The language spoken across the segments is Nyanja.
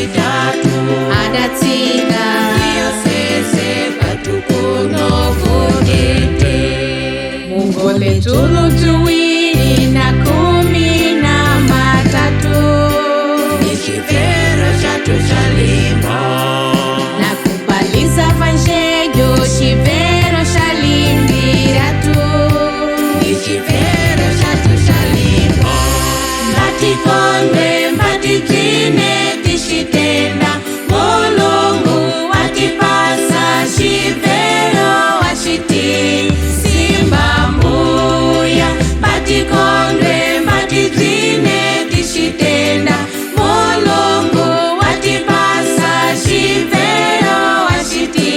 wachitatu adatsika iyo sese kwatukuno kutete mungole tulu tuwili na 13 ni chifero chatu chalimba na kupaliza vanjeyo chivero chalimbiratu ni chifero chatu chalimba mbatikondwe mbatijine tishitenda Mulungu watipasa chivero wachiti simba mbuya mbatikondwe mbatijine tishitenda Mulungu watipasa chivero wachiti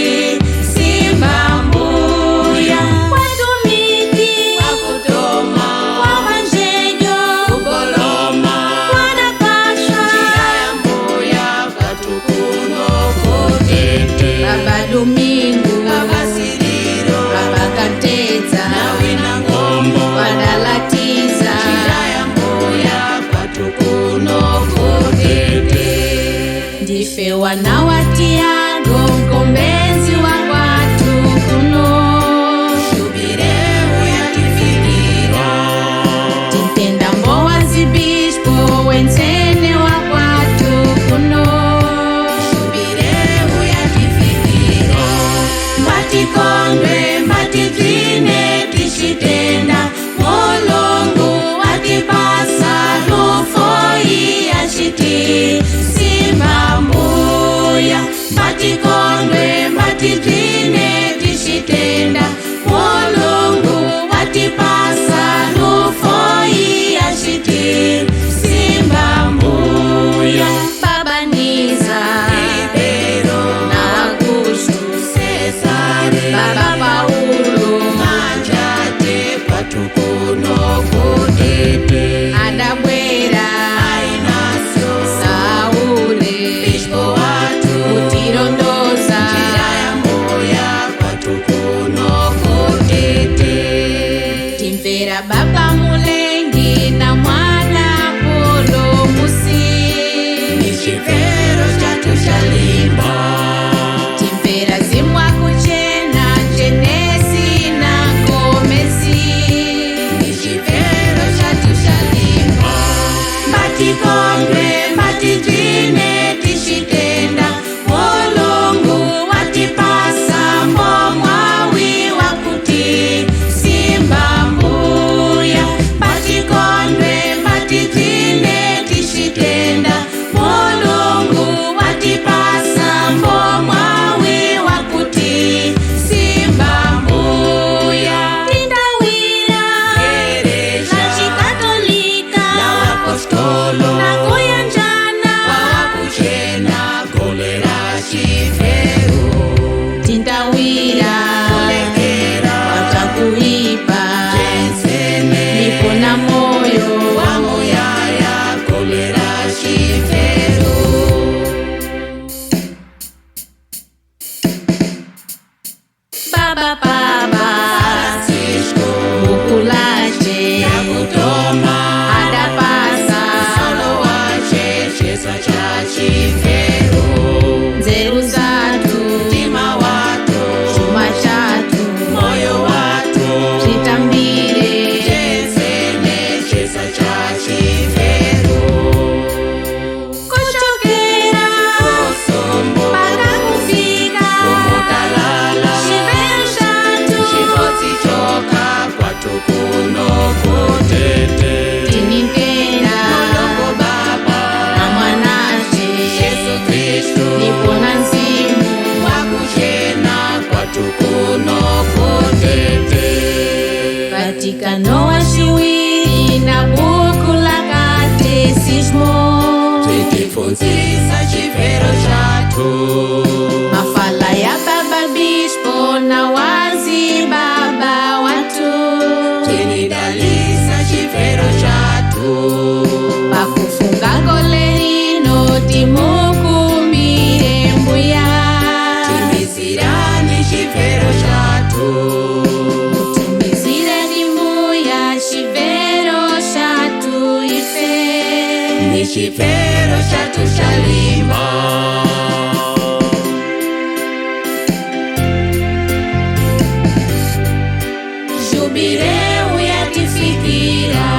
simba mbuya watumiki wakutoma wavanjeyo kukoloma wanapasha chiyaya mbuya kwatukuno kutete Baba Domingo Baba Siriro Baba Kateza nawina ngombo wadalatiza chiyaya mbuya kwatukuno kutete ndife wana wa Tiago mkombezi wa watu kuno Jubileu yatifikira tintenda mbowa zibispo wenzene wa watu kuno Jubileu yatifikira mbatikondwe mbatijine tishitenda Mulungu watipasa rufoi yachiti simba mbuya mbatikondwe mbatijine tishitenda Mulungu watipasa rufoi yachiti simba mbuya Baba Niza Ibero na Augusto Cesare Baba Paulo Manjate kwatukuno kutete adabwera Ainaso Saule Bishpo watu kutirondoza chiyaya mbuya kwatukuno kutete timvera Baba Mulengi na mwana Polo Musi ni chifero chatu chalimba timvera Zimwa kuchena Jenesi na Gomezi ni chifero chatu chalimba mbatikondwe mbatijine tishitenda Mulungu watipasa mbomwawi wakuti simba mbuya mbatikondwe mbatijine tishitenda Mulungu watipasa mbomwawi chifero chatu chalimba. Jubileu yatifikira,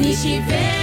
ni chifero